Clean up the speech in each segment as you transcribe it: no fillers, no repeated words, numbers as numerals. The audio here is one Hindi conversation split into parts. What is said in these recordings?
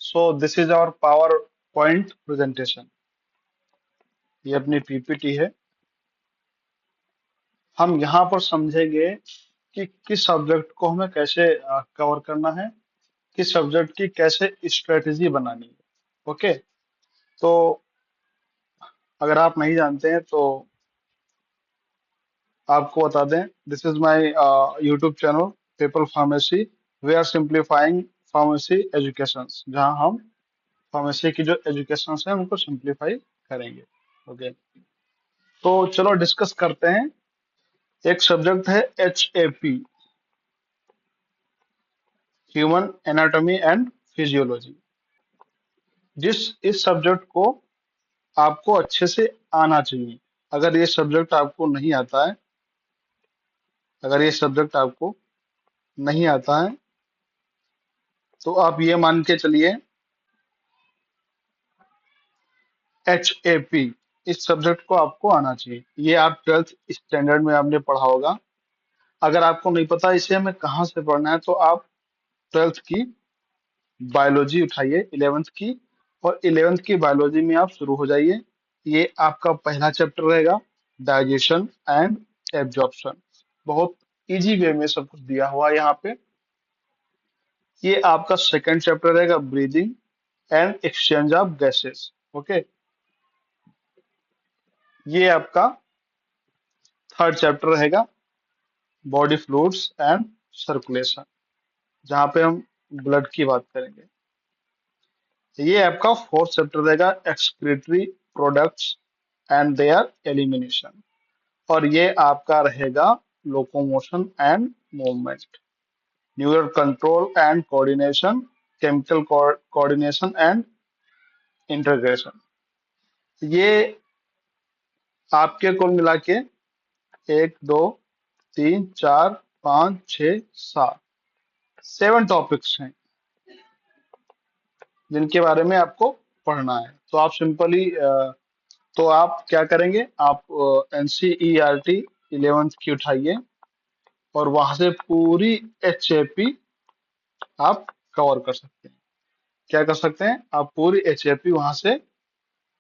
So this is our PowerPoint presentation. ये अपनी पीपीटी है। हम यहाँ पर समझेंगे कि किस सब्जेक्ट को हमें कैसे कवर करना है, किस सब्जेक्ट की कैसे स्ट्रेटेजी बनानी है। ओके, तो अगर आप नहीं जानते हैं तो आपको बता दें, this is my YouTube channel people pharmacy. We are simplifying pharmacy education, जहां हम फार्मेसी की जो एजुकेशन है उनको सिंप्लीफाई करेंगे। ओके, तो चलो डिस्कस करते हैं। एक सब्जेक्ट है HAP, human anatomy and physiology. इस सब्जेक्ट को आपको अच्छे से आना चाहिए। अगर ये सब्जेक्ट आपको नहीं आता है, अगर ये सब्जेक्ट आपको नहीं आता है तो आप ये मान के चलिए HAP इस सब्जेक्ट को आपको आना चाहिए। ये आप 12th स्टैंडर्ड में आपने पढ़ा होगा। अगर आपको नहीं पता इसे हमें कहाँ से पढ़ना है तो आप 12th की बायोलॉजी उठाइए, 11th की, और 11th की बायोलॉजी में आप शुरू हो जाइए। ये आपका पहला चैप्टर रहेगा, डाइजेशन एंड एब्जॉर्प्शन। बहुत इजी वे में सब कुछ दिया हुआ है यहाँ पे। ये आपका सेकंड चैप्टर रहेगा, breathing and exchange of gases. Okay, ये आपका थर्ड चैप्टर रहेगा, बॉडी फ्लूइड्स एंड सर्कुलेशन, जहाँ पे हम ब्लड की बात करेंगे। ये आपका फोर्थ चैप्टर रहेगा, excretory products and there elimination, और ये आपका रहेगा locomotion and movement, neural control and coordination, chemical coordination and integration. ये आपके कुल मिला के 1 2 3 4 5 6 7 7 टॉपिक्स हैं जिनके बारे में आपको पढ़ना है। तो आप सिंपली तो आप क्या करेंगे, आप NCERT 11th की उठाइए और वहां से पूरी HAP आप कवर कर सकते हैं। क्या कर सकते हैं, आप पूरी HAP वहां से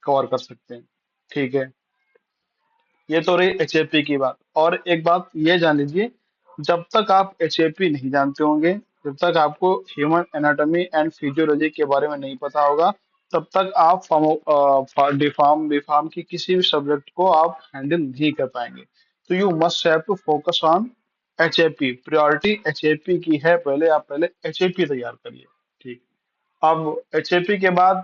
कवर कर सकते हैं। ठीक है, ये तो रही HAP की बात। और एक बात ये जान लीजिए, जब तक आप HAP नहीं जानते होंगे, जब तक आपको ह्यूमन एनाटॉमी एंड फिजियोलॉजी के बारे में नहीं पता होगा, तब तक आप डिफार्म बीफार्म की किसी भी सब्जेक्ट को आप हैंडल नहीं कर पाएंगे। तो you must have to focus on HAP। Priority HAP की है, पहले HAP तैयार करिए। ठीक, अब HAP के बाद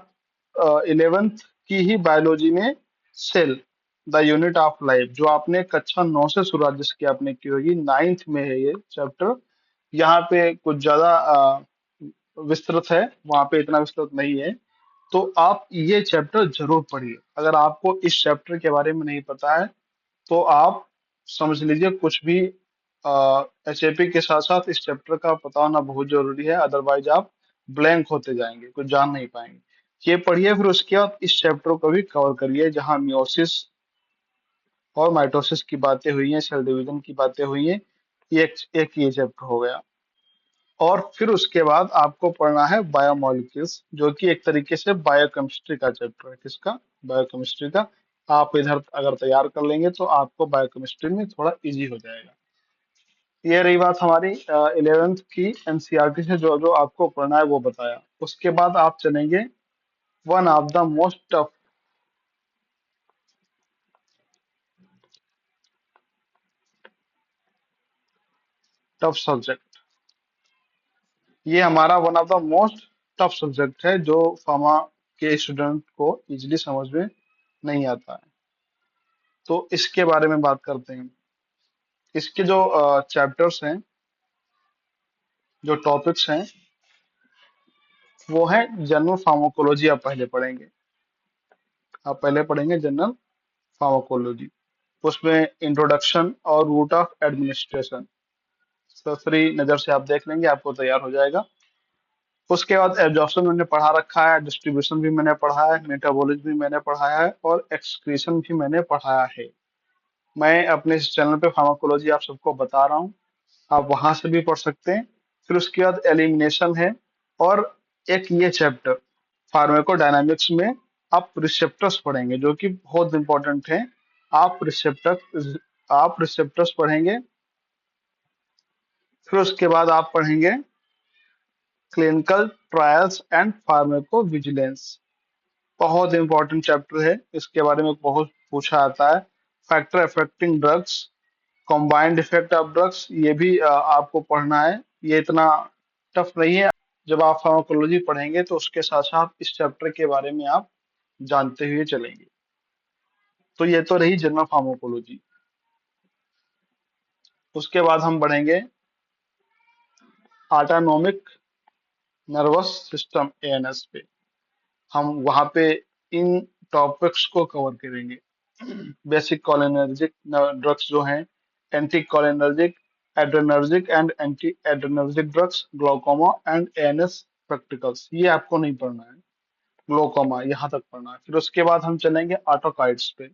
11th की ही बायोलॉजी में cell, the unit of life, जो आपने कक्षा 9 से शुरुआत जिसकी आपने की होगी, 9th में है ये चैप्टर। यहाँ पे कुछ ज्यादा विस्तृत है, वहां पे इतना विस्तृत नहीं है। तो आप ये चैप्टर जरूर पढ़िए। अगर आपको इस चैप्टर के बारे में नहीं पता है तो आप समझ लीजिए कुछ भी HAP के साथ साथ इस चैप्टर का पता होना बहुत जरूरी है, अदरवाइज आप ब्लैंक होते जाएंगे, कुछ जान नहीं पाएंगे। ये पढ़िए, फिर उसके बाद इस चैप्टर को भी कवर करिए, जहां मियोसिस और माइटोसिस की बातें हुई हैं, सेल डिवीजन की बातें हुई हैं। एक ये चैप्टर हो गया। और फिर उसके बाद आपको पढ़ना है बायोमोलिक्यूल्स, जो कि एक तरीके से बायोकेमिस्ट्री का चैप्टर है। किसका, बायोकेमिस्ट्री का। आप इधर अगर तैयार कर लेंगे तो आपको बायोकेमिस्ट्री में थोड़ा इजी हो जाएगा। ये रही बात हमारी 11th की NCERT से जो जो आपको पढ़ना है वो बताया। उसके बाद आप चलेंगे one of the most tough tough subject. ये हमारा one of the most tough subject है, जो फार्मा के स्टूडेंट को इजीली समझ में नहीं आता है। तो इसके बारे में बात करते हैं। इसके जो चैप्टर्स हैं, जो टॉपिक्स हैं, वो है जनरल फार्माकोलॉजी। आप पहले पढ़ेंगे जनरल फार्माकोलॉजी। उसमें इंट्रोडक्शन और रूट ऑफ एडमिनिस्ट्रेशन सरसरी नजर से आप देख लेंगे, आपको तैयार हो जाएगा। उसके बाद एब्जॉर्प्शन मैंने पढ़ा रखा है, डिस्ट्रीब्यूशन भी मैंने पढ़ा है, मेटाबॉलिज्म भी मैंने पढ़ाया है, और एक्सक्रीशन भी मैंने पढ़ाया है। मैं अपने इस चैनल पे फार्माकोलॉजी आप सबको बता रहा हूँ, आप वहां से भी पढ़ सकते हैं। फिर उसके बाद एलिमिनेशन है, और एक ये चैप्टर फार्माकोडायनामिक्स में आप रिसेप्टर्स पढ़ेंगे जो कि बहुत इंपॉर्टेंट है। आप रिसेप्टर्स पढ़ेंगे। फिर उसके बाद आप पढ़ेंगे clinical trials and pharmaco vigilance. बहुत इंपॉर्टेंट चैप्टर है, इसके बारे में बहुत पूछा आता है। Factor affecting drugs, combined effect of drugs, ये भी आपको पढ़ना है। ये इतना टफ नहीं है। जब आप फार्माकोलॉजी पढ़ेंगे तो उसके साथ साथ इस चैप्टर के बारे में आप जानते हुए चलेंगे। तो ये तो रही जनरल फार्माकोलॉजी। उसके बाद हम बढ़ेंगे ऑटोनोमिक नर्वस सिस्टम एएनएस पे। हम वहां पे इन टॉपिक्स को कवर करेंगे। बेसिक कोलिनर्जिक ड्रग्स जो हैं, anti cholinergic, adrenergic and anti adrenergic drugs, glaucoma and ANS practicals, ये आपको नहीं पढ़ना है। ग्लाउकोमा यहाँ तक पढ़ना है। फिर उसके बाद हम चलेंगे ऑटोकाइड्स पे।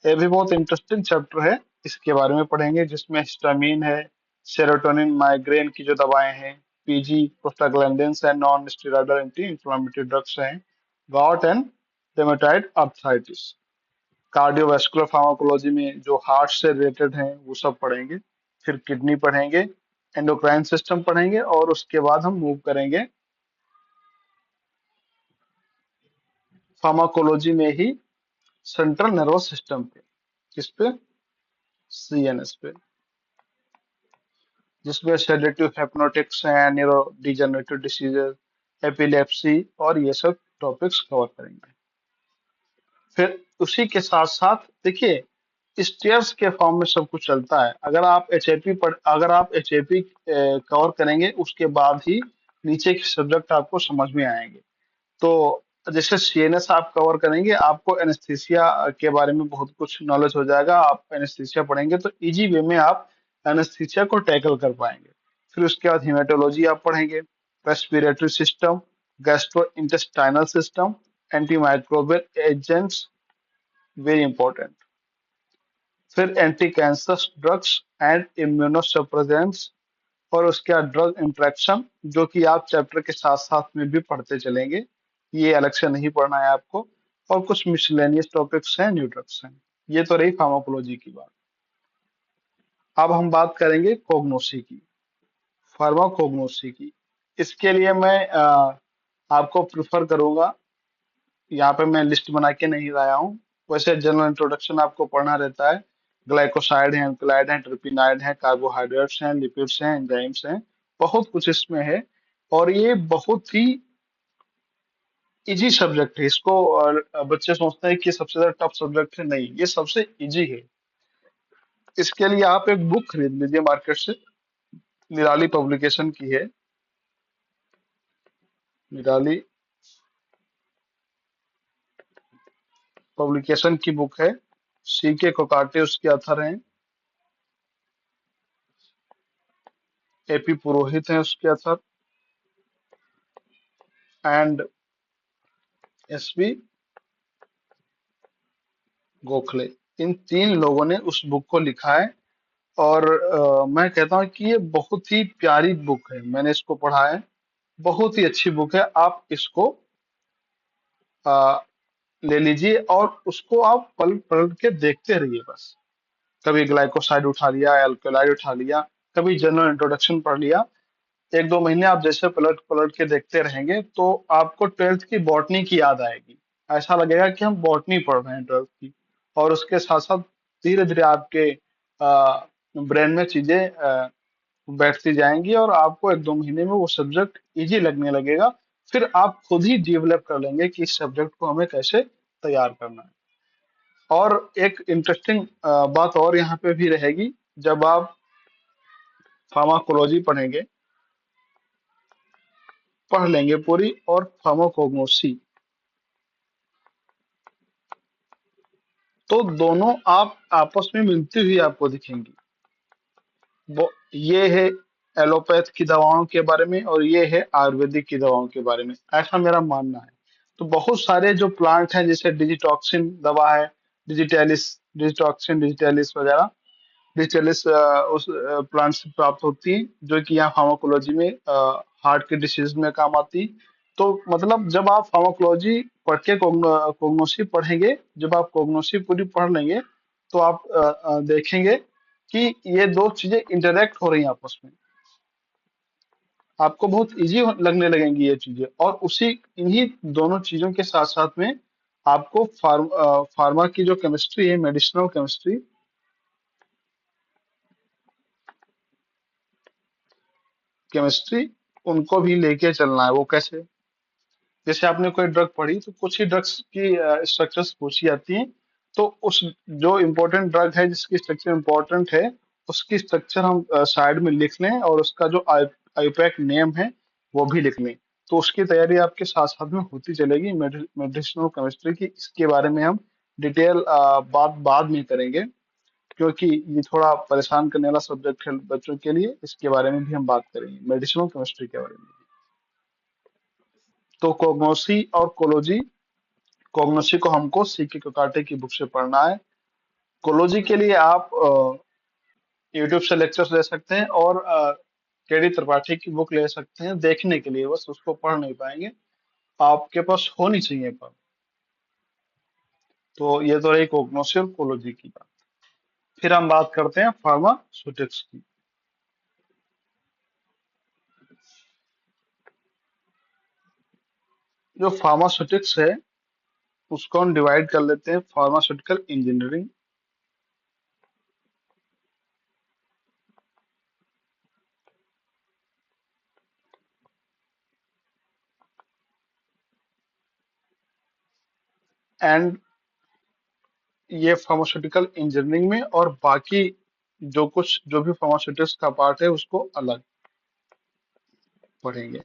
ये भी बहुत इंटरेस्टिंग चैप्टर है, इसके बारे में पढ़ेंगे, जिसमें हिस्टामिन है, सेरोटोनिन, माइग्रेन की जो दवाएं हैं, PG, prostaglandins and non steroidal anti inflammatory drugs हैं, gout and rheumatoid arthritis. Cardiovascular pharmacology में जो हार्ट से रिलेटेड हैं वो सब पढ़ेंगे। फिर किडनी पढ़ेंगे, एंडोक्राइन सिस्टम पढ़ेंगे, और उसके बाद हम मूव करेंगे फार्माकोलॉजी में ही सेंट्रल नर्वस सिस्टम पे। किस पे? सीएनएस पे, जिसमें सेडेटिव हिप्नोटिक्स हैं, न्यूरो डिजेनरेटिव डिसीजेज, एपिलेप्सी, और ये सब टॉपिक्स कवर करेंगे। फिर उसी के साथ साथ देखिए, स्टेयर्स के फॉर्म में सब कुछ चलता है। अगर आप एचएपी कवर करेंगे, उसके बाद ही नीचे के सब्जेक्ट आपको समझ में आएंगे। तो जैसे सीएनएस आप कवर करेंगे, आपको एनेस्थीसिया के बारे में बहुत कुछ नॉलेज हो जाएगा। आप एनेस्थीसिया पढ़ेंगे तो इजी वे में आप एनेस्थीसिया को टैकल कर पाएंगे। फिर उसके बाद हेमेटोलॉजी आप पढ़ेंगे, respiratory system, gastro intestinal system, antimicrobial agents, very important. फिर एंटी कैंसर ड्रग्स एंड इम्यूनोसप्रेजेंट्स, और उसके बाद ड्रग इंट्रैक्शन, जो कि आप चैप्टर के साथ साथ में भी पढ़ते चलेंगे, ये अलग से नहीं पढ़ना है आपको। और कुछ मिसलेनियस टॉपिक्स हैं, न्यू ड्रग्स हैं। ये तो रही फार्माकोलॉजी की बात। अब हम बात करेंगे कोग्नोसी की, फार्माकोग्नोसी की। इसके लिए मैं आपको प्रिफर करूंगा, यहाँ पे मैं लिस्ट बना के नहीं लाया हूँ। वैसे जनरल इंट्रोडक्शन आपको पढ़ना रहता है। ग्लाइकोसाइड है, एल्कलाइड है, ट्रिपिनाइड है, कार्बोहाइड्रेट्स हैं, लिपिड्स हैं, एंजाइम्स हैं, बहुत कुछ इसमें है। और ये बहुत ही इजी सब्जेक्ट है। इसको बच्चे सोचते हैं कि सबसे ज्यादा टफ सब्जेक्ट है, नहीं, ये सबसे इजी है। इसके लिए आप एक बुक खरीद लीजिए मार्केट से, निराली पब्लिकेशन की है। निराली पब्लिकेशन की बुक है, सी के कोकाटे उसके अथर हैं, एपी पुरोहित हैं उसके अथर, एंड एसपी गोखले। इन तीन लोगों ने उस बुक को लिखा है। और मैं कहता हूँ कि ये बहुत ही प्यारी बुक है, मैंने इसको पढ़ा है, बहुत ही अच्छी बुक है। आप इसको आ, ले लीजिए और उसको आप पलट पलट के देखते रहिए बस। कभी ग्लाइकोसाइड उठा लिया, एल्कलाइड उठा लिया, कभी जनरल इंट्रोडक्शन पढ़ लिया। एक दो महीने आप जैसे पलट पलट के देखते रहेंगे तो आपको ट्वेल्थ की बॉटनी की याद आएगी। ऐसा लगेगा कि हम बॉटनी पढ़ रहे हैं ट्वेल्थ की। और उसके साथ साथ धीरे धीरे आपके ब्रेन में चीजें बैठती जाएंगी, और आपको एक दो महीने में वो सब्जेक्ट इजी लगने लगेगा। फिर आप खुद ही डेवलप कर लेंगे कि इस सब्जेक्ट को हमें कैसे तैयार करना है। और एक इंटरेस्टिंग बात और यहाँ पे भी रहेगी, जब आप फार्माकोलॉजी पढ़ेंगे, पढ़ लेंगे पूरी, और फार्माकोग्नोसी, तो दोनों आप आपस में मिलती हुई आपको दिखेंगी। वो ये है एलोपैथ की दवाओं के बारे में, और ये है आयुर्वेदिक की दवाओं के बारे में, ऐसा मेरा मानना है। तो बहुत सारे जो प्लांट हैं, जैसे डिजिटॉक्सिन दवा है, डिजिटेलिस, डिजिटॉक्सिन डिजिटेलिस वगैरह, डिजिटेलिस उस प्लांट से प्राप्त होती है, जो कि यहाँ फार्माकोलॉजी में हार्ट के डिसीज में काम आती है। तो मतलब जब आप फार्माकोलॉजी पढ़ के कोग्नोसी पढ़ेंगे, जब आप कोग्नोसी पूरी पढ़ लेंगे, तो आप देखेंगे कि ये दो चीजें इंटरेक्ट हो रही हैं आपस में। आपको बहुत इजी लगने लगेंगी ये चीजें, और उसी इन्हीं दोनों चीजों के साथ साथ में आपको फार्मा की जो केमिस्ट्री है, मेडिसिनल केमिस्ट्री, केमिस्ट्री उनको भी लेके चलना है। वो कैसे? जैसे आपने कोई ड्रग पढ़ी तो कुछ ही ड्रग्स की स्ट्रक्चर्स पूछी जाती हैं। तो उस जो इम्पोर्टेंट ड्रग है जिसकी स्ट्रक्चर इम्पोर्टेंट है, उसकी स्ट्रक्चर हम साइड में लिख लें, और उसका जो आईपैक नेम है वो भी लिख लें। तो उसकी तैयारी आपके साथ साथ में होती चलेगी मेडिसिनल केमिस्ट्री की। इसके बारे में हम डिटेल बात बाद में करेंगे, क्योंकि ये थोड़ा परेशान करने वाला सब्जेक्ट है बच्चों के लिए। इसके बारे में भी हम बात करेंगे, मेडिसिनल केमिस्ट्री के बारे में। तो कोग्नोसी और कोलोजी, कोग्नोसी को हमको सीके कोकाटे की बुक से पढ़ना है। कोलोजी के लिए आप यूट्यूब से लेक्चर्स ले सकते हैं, और केडी त्रिपाठी की बुक ले सकते हैं देखने के लिए, बस उसको पढ़ नहीं पाएंगे, आपके पास होनी चाहिए पर। तो ये तो रही कोग्नोसी और कोलोजी की बात। फिर हम बात करते हैं फार्मास्यूटिक्स की। जो फार्मास्यूटिक्स है उसको हम डिवाइड कर लेते हैं, फार्मास्यूटिकल इंजीनियरिंग एंड, ये फार्मास्यूटिकल इंजीनियरिंग में, और बाकी जो कुछ जो भी फार्मास्यूटिक्स का पार्ट है उसको अलग पढ़ेंगे।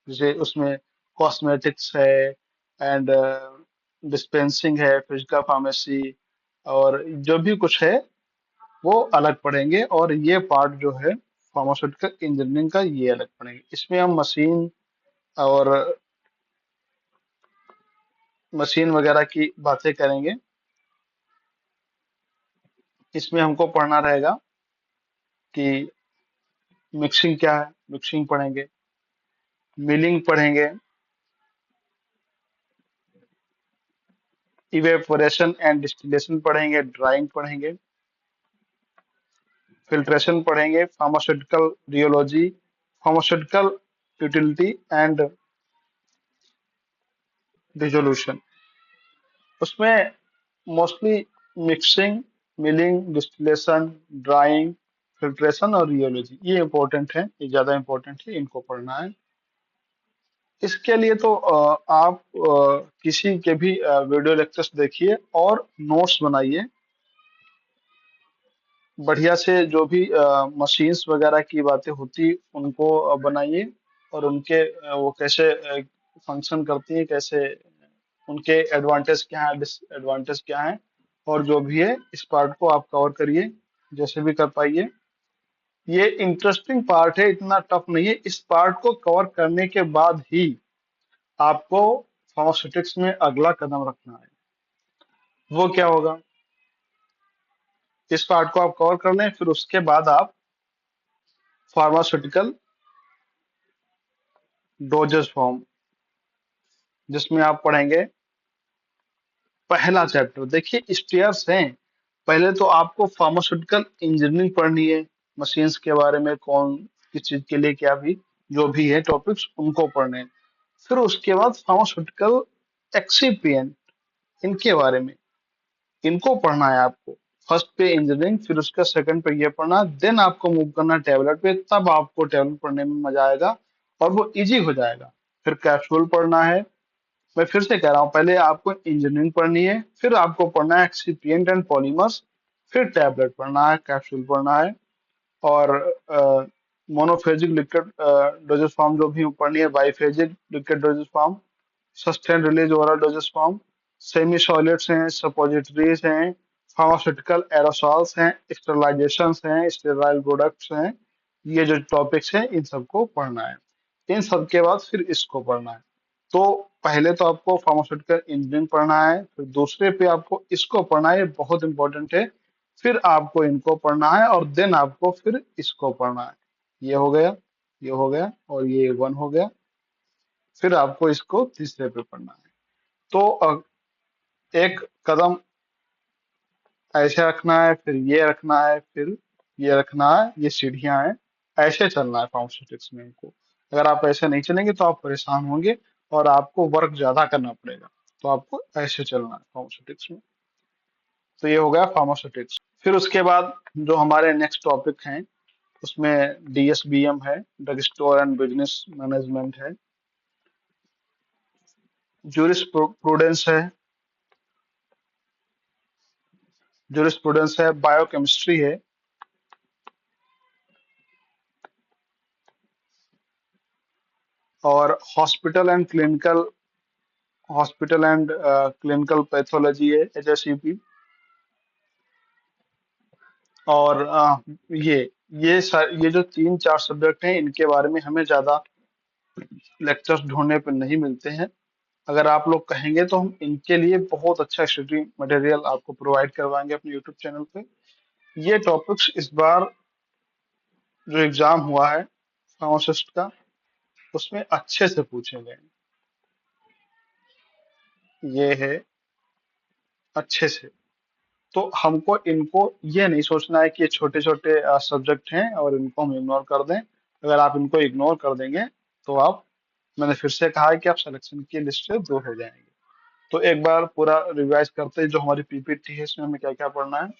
जैसे उसमें कॉस्मेटिक्स है, एंड डिस्पेंसिंग है, फिजिकल फार्मेसी, और जो भी कुछ है वो अलग पढ़ेंगे। और ये पार्ट जो है फार्मास्यूटिकल इंजीनियरिंग का, ये अलग पढ़ेंगे। इसमें हम मशीन और मशीन वगैरह की बातें करेंगे। इसमें हमको पढ़ना रहेगा कि मिक्सिंग क्या है, मिक्सिंग पढ़ेंगे, मिलिंग पढ़ेंगे, इवेपोरेशन एंड डिस्टिलेशन पढ़ेंगे, ड्राइंग पढ़ेंगे, फिल्ट्रेशन पढ़ेंगे, pharmaceutical rheology, pharmaceutical utility and dissolution. उसमें mostly mixing, milling, distillation, drying, filtration और रियोलॉजी, ये इंपॉर्टेंट है, ये ज्यादा इंपॉर्टेंट है, इनको पढ़ना है। इसके लिए तो आप किसी के भी वीडियो लेक्चर्स देखिए और नोट्स बनाइए बढ़िया से। जो भी मशीन्स वगैरह की बातें होती उनको बनाइए, और उनके वो कैसे फंक्शन करती हैं, कैसे उनके एडवांटेज क्या है, डिसएडवांटेज क्या है, और जो भी है इस पार्ट को आप कवर करिए जैसे भी कर पाइए। ये इंटरेस्टिंग पार्ट है, इतना टफ नहीं है। इस पार्ट को कवर करने के बाद ही आपको फार्मास्यूटिक्स में अगला कदम रखना है। वो क्या होगा? इस पार्ट को आप कवर कर लें, फिर उसके बाद आप फार्मास्यूटिकल डोजेस फॉर्म, जिसमें आप पढ़ेंगे पहला चैप्टर। देखिए स्टेयर्स हैं। पहले तो आपको फार्मास्यूटिकल इंजीनियरिंग पढ़नी है, मशीन्स के बारे में, कौन किस चीज के लिए क्या भी जो भी है टॉपिक्स उनको पढ़ने हैं। फिर उसके बाद फार्मास्यूटिकल एक्सीपिएंट, इनके बारे में, इनको पढ़ना है आपको। फर्स्ट पे इंजीनियरिंग, फिर उसका सेकंड पे ये पढ़ना, देन आपको मूव करना टैबलेट पे। तब आपको टैबलेट पढ़ने में मजा आएगा और वो इजी हो जाएगा। फिर कैप्सूल पढ़ना है। मैं फिर से कह रहा हूँ, पहले आपको इंजीनियरिंग पढ़नी है, फिर आपको पढ़ना है एक्सिपिएंट एंड पॉलीमर्स, फिर टैबलेट पढ़ना है, कैप्सूल पढ़ना है, और मोनोफेजिक लिक्विड डोजेस फॉर्म जो भी पढ़नी है, biphasic liquid dosage form, sustain release oral doses form, semi solids हैं, सपोजिटरीज हैं, फार्मास्यूटिकल एरोसॉल्स हैं, स्टेरलाइजेशंस हैं, स्टेराइल प्रोडक्ट्स हैं। ये जो टॉपिक्स हैं इन सबको पढ़ना है। इन सब के बाद फिर इसको पढ़ना है। तो पहले तो आपको फार्मास्यूटिकल इंजीनियरिंग पढ़ना है, फिर दूसरे पे आपको इसको पढ़ना है, ये बहुत इंपॉर्टेंट है। फिर आपको इनको पढ़ना है, और देन आपको फिर इसको पढ़ना है। ये हो गया, ये हो गया और ये 1 हो गया। फिर आपको इसको तीसरे पे पढ़ना है। तो एक कदम ऐसे रखना है, फिर ये रखना है, फिर ये रखना है, ये सीढ़ियां हैं। ऐसे चलना है फार्मास्यूटिक्स में इनको। अगर आप ऐसे नहीं चलेंगे तो आप परेशान होंगे और आपको वर्क ज्यादा करना पड़ेगा। तो आपको ऐसे चलना है फार्मास्यूटिक्स में। तो ये हो गया फार्मास्यूटिक्स। फिर उसके बाद जो हमारे नेक्स्ट टॉपिक हैं उसमें डीएसबीएम है, drug store and business management है, जूरिस्प्रूडेंस है, बायोकेमिस्ट्री है, और हॉस्पिटल एंड क्लिनिकल पैथोलॉजी है, एचएससीपी। और ये जो तीन चार सब्जेक्ट हैं इनके बारे में हमें ज्यादा लेक्चर्स ढूंढने पर नहीं मिलते हैं। अगर आप लोग कहेंगे तो हम इनके लिए बहुत अच्छा स्टडी मटेरियल आपको प्रोवाइड करवाएंगे अपने यूट्यूब चैनल पे। ये टॉपिक्स इस बार जो एग्जाम हुआ है फार्मासिस्ट का उसमें अच्छे से पूछे गए हैं। ये है अच्छे से। तो हमको इनको ये नहीं सोचना है कि ये छोटे छोटे सब्जेक्ट हैं और इनको हम इग्नोर कर दें। अगर आप इनको इग्नोर कर देंगे तो आप, मैंने फिर से कहा है कि आप सिलेक्शन की लिस्ट से दूर हो जाएंगे। तो एक बार पूरा रिवाइज करते हैं जो हमारी पीपीटी है इसमें हमें क्या क्या पढ़ना है।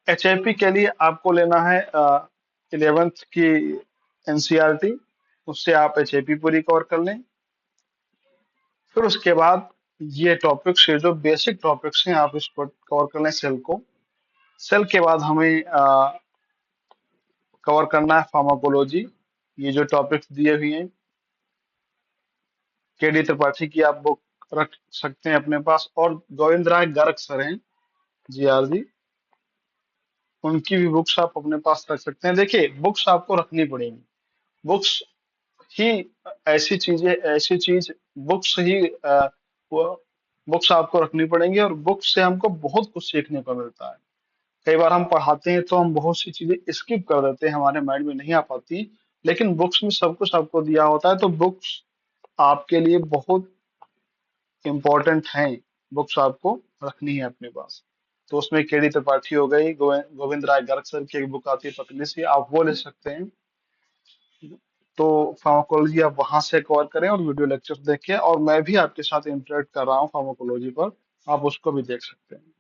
एचआईपी के लिए आपको लेना है 11th की एनसीईआरटी। उससे आप एचआईपी पूरी कवर कर लें। फिर उसके बाद ये टॉपिक्स, ये जो बेसिक टॉपिक्स हैं आप इसको कवर कर लें। सेल को, सेल के बाद हमें कवर करना है फार्माकोलॉजी। ये जो टॉपिक्स दिए हुए हैं, केडी त्रिपाठी की आप बुक रख सकते हैं अपने पास, और गोविंद राय गर्ग सर हैं, जीआरजी, उनकी भी बुक्स आप अपने पास रख सकते हैं। देखिए बुक्स आपको रखनी पड़ेंगी। बुक्स ही ऐसी चीज बुक्स ही बुक्स आपको रखनी पड़ेंगी, और बुक्स से हमको बहुत कुछ सीखने को मिलता है। कई बार हम पढ़ाते हैं तो हम बहुत सी चीजें स्किप कर देते हैं, हमारे माइंड में नहीं आ पाती। लेकिन बुक्स में सब कुछ आपको दिया होता है, तो बुक्स आपके लिए बहुत इंपॉर्टेंट हैं। बुक्स आपको रखनी है अपने पास। तो उसमें केडी त्रिपाठी हो गई, गोविंद राय गर्ग सर की एक बुक आती है पतली सी, आप वो ले सकते हैं। तो फार्माकोलॉजी आप वहां से कवर करें और वीडियो लेक्चर देखें, और मैं भी आपके साथ इंटरेक्ट कर रहा हूँ फार्माकोलॉजी पर, आप उसको भी देख सकते हैं।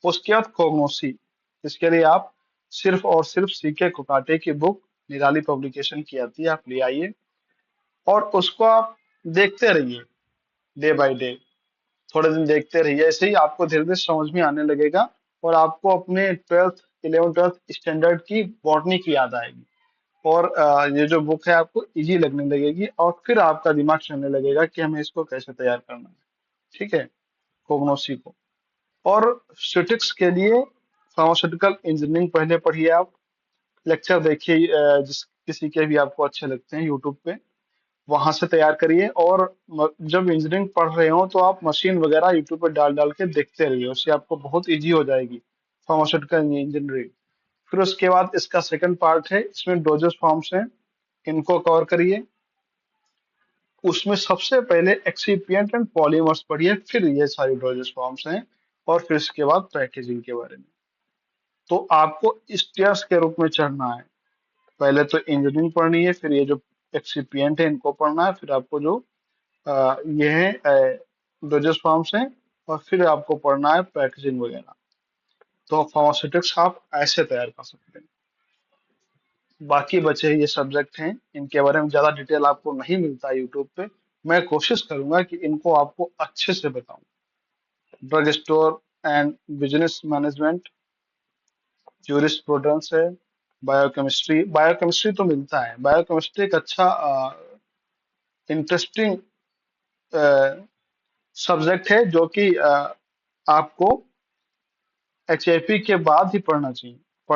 उसके बाद कोगनोसी, इसके लिए आप सिर्फ और सिर्फ सीके कोकाटे की बुक, निराली पब्लिकेशन की आती है, आप ले आइए और उसको आप देखते रहिए डे बाय डे। थोड़े दिन देखते रहिए, ऐसे ही आपको धीरे धीरे समझ में आने लगेगा, और आपको अपने 12th स्टैंडर्ड की बॉटनी की याद आएगी। और ये जो बुक है आपको इजी लगने लगेगी, और फिर आपका दिमाग चलने लगेगा कि हमें इसको कैसे तैयार करना है। ठीक है, कोग्नोसी को। और स्टेटिक्स के लिए फार्मास्यूटिकल इंजीनियरिंग पहले पढ़िए आप। लेक्चर देखिए जिस किसी के भी आपको अच्छे लगते हैं यूट्यूब पे, वहां से तैयार करिए। और जब इंजीनियरिंग पढ़ रहे हो तो आप मशीन वगैरह यूट्यूब पे डाल डाल के देखते रहिए, उससे आपको बहुत इजी हो जाएगी फार्मास्यूटिकल इंजीनियरिंग। फिर उसके बाद इसका सेकंड पार्ट है, इसमें डोजेस फॉर्म्स हैं, इनको कवर करिए। उसमें सबसे पहले एक्सिपिएंट एंड पॉलीमर्स पढ़िए, फिर ये सारी डोजेस फॉर्म्स हैं, और फिर इसके बाद पैकेजिंग के बारे में। तो आपको स्टेयर्स के रूप में चढ़ना है। पहले तो इंजीनियरिंग पढ़नी है, फिर ये जो एक्सिपिएंट है इनको पढ़ना है, फिर आपको जो ये है डोजेस फॉर्म्स हैं, और फिर आपको पढ़ना है पैकेजिंग वगैरह। तो फार्मास्यूटिक्स आप ऐसे तैयार कर सकते हैं। बाकी बचे ये सब्जेक्ट हैं, इनके बारे में ज्यादा डिटेल आपको नहीं मिलता है यूट्यूब पे। मैं कोशिश करूंगा कि इनको आपको अच्छे से बताऊं। Drug store and business management, jurisprudence है, बायोकेमिस्ट्री तो मिलता है। बायोकेमिस्ट्री एक अच्छा इंटरेस्टिंग सब्जेक्ट है, जो कि आपको एचआईपी के बाद ही पढ़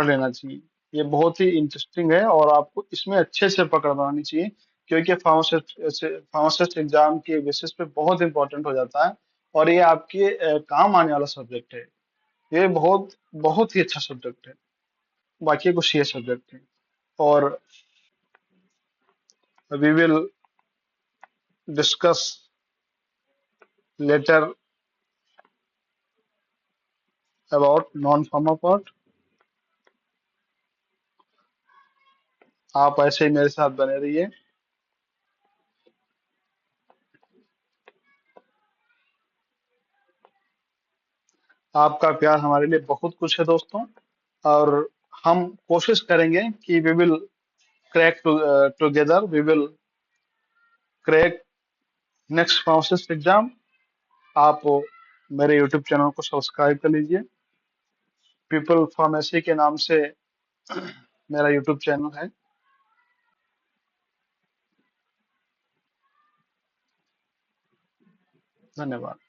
लेना चाहिए। ये बहुत ही इंटरेस्टिंग है, और आपको इसमें अच्छे से पकड़ बनानी चाहिए, क्योंकि फार्मासिस्ट एग्जाम के बेसिस पे बहुत इंपॉर्टेंट हो जाता है, और ये आपके काम आने वाला सब्जेक्ट है। ये बहुत बहुत ही अच्छा सब्जेक्ट है। बाकी कुछ ये सब्जेक्ट है। और we will discuss later about non-farmer part. आप ऐसे ही मेरे साथ बने रहिए। आपका प्यार हमारे लिए बहुत कुछ है दोस्तों, और हम कोशिश करेंगे कि we will crack together, we will crack next pharmacist exam. आप मेरे यूट्यूब चैनल को सब्सक्राइब कर लीजिए। पीपल फार्मेसी के नाम से मेरा यूट्यूब चैनल है। धन्यवाद।